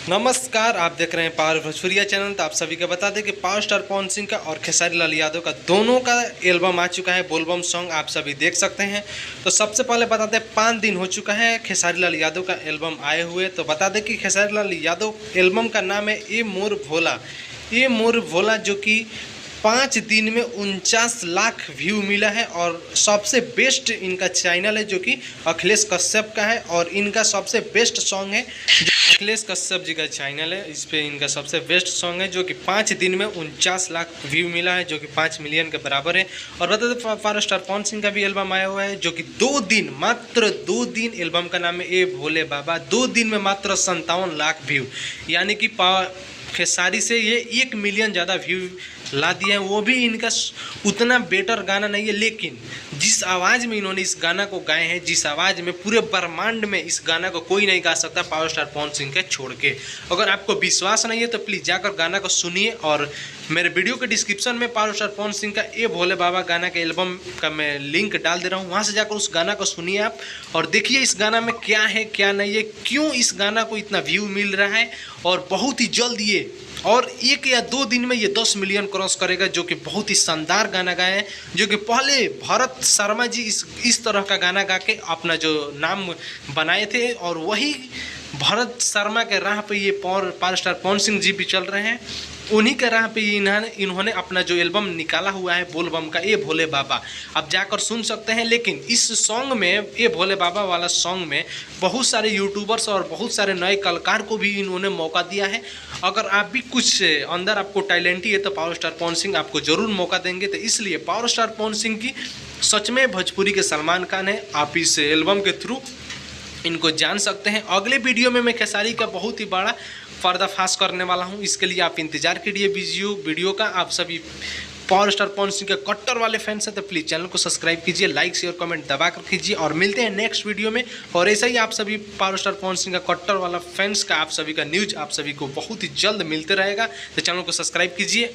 नमस्कार, आप देख रहे हैं पावर भोजपुरिया चैनल। तो आप सभी को बता दें कि पावर स्टार पवन सिंह का और खेसारी लाल यादव का दोनों का एल्बम आ चुका है। बोलबम सॉन्ग आप सभी देख सकते हैं। तो सबसे पहले बता दें 5 दिन हो चुका है खेसारी लाल यादव का एल्बम आए हुए। तो बता दें कि खेसारी लाल यादव एल्बम का नाम है ए मोर भोला। ये मोर भोला जो कि 5 दिन में 49 लाख व्यू मिला है और सबसे बेस्ट इनका चैनल है जो कि अखिलेश कश्यप का है। और इनका सबसे बेस्ट सॉन्ग है जो अखिलेश कश्यप जी का चैनल है, इस पे इनका सबसे बेस्ट सॉन्ग है जो कि 5 दिन में 49 लाख व्यू मिला है, जो कि 5 मिलियन के बराबर है। और बता दें पावर स्टार पवन सिंह का भी एल्बम आया हुआ है जो कि 2 दिन, मात्र 2 दिन, एल्बम का नाम है ए भोले बाबा। 2 दिन में मात्र 57 लाख व्यू, यानी कि खेसारी से ये 1 मिलियन ज़्यादा व्यू ला दिए हैं। वो भी इनका उतना बेटर गाना नहीं है, लेकिन जिस आवाज़ में इन्होंने इस गाना को गाए हैं, जिस आवाज़ में पूरे ब्रह्मांड में इस गाना को कोई नहीं गा सकता पावर स्टार पवन सिंह के छोड़ के। अगर आपको विश्वास नहीं है तो प्लीज़ जाकर गाना को सुनिए। और मेरे वीडियो के डिस्क्रिप्शन में पावर स्टार पवन सिंह का ए भोले बाबा गाना के एल्बम का मैं लिंक डाल दे रहा हूँ, वहाँ से जाकर उस गाना को सुनिए आप और देखिए इस गाना में क्या है क्या नहीं है, क्यों इस गाना को इतना व्यू मिल रहा है। और बहुत ही जल्द ये और 1 या 2 दिन में ये 10 मिलियन क्रॉस करेगा, जो कि बहुत ही शानदार गाना गाए हैं। जो कि पहले भरत शर्मा जी इस तरह का गाना गा के अपना जो नाम बनाए थे, और वही भरत शर्मा के राह पे ये पावर स्टार पवन सिंह जी भी चल रहे हैं। उन्हीं के राह पे इन्होंने अपना जो एल्बम निकाला हुआ है बोलबम का ए भोले बाबा, आप जाकर सुन सकते हैं। लेकिन इस सॉन्ग में, ए भोले बाबा वाला सॉन्ग में, बहुत सारे यूट्यूबर्स और बहुत सारे नए कलाकार को भी इन्होंने मौका दिया है। अगर आप भी कुछ अंदर आपको टैलेंट ही है तो पावर स्टार पवन सिंह आपको ज़रूर मौका देंगे। तो इसलिए पावर स्टार पवन सिंह की सच में भोजपुरी के सलमान खान है। आप इस एल्बम के थ्रू इनको जान सकते हैं। अगले वीडियो में मैं खेसारी का बहुत ही बड़ा पर्दाफाश करने वाला हूं, इसके लिए आप इंतजार कीजिए वीडियो का। आप सभी पावर स्टार पवन सिंह के कट्टर वाले फैंस हैं तो प्लीज़ चैनल को सब्सक्राइब कीजिए, लाइक शेयर कमेंट दबा कर कीजिए। और मिलते हैं नेक्स्ट वीडियो में। और ऐसा ही आप सभी पावर स्टार पवन सिंह का कट्टर वाला फैंस का, आप सभी का न्यूज़ आप सभी को बहुत ही जल्द मिलते रहेगा। तो चैनल को सब्सक्राइब कीजिए।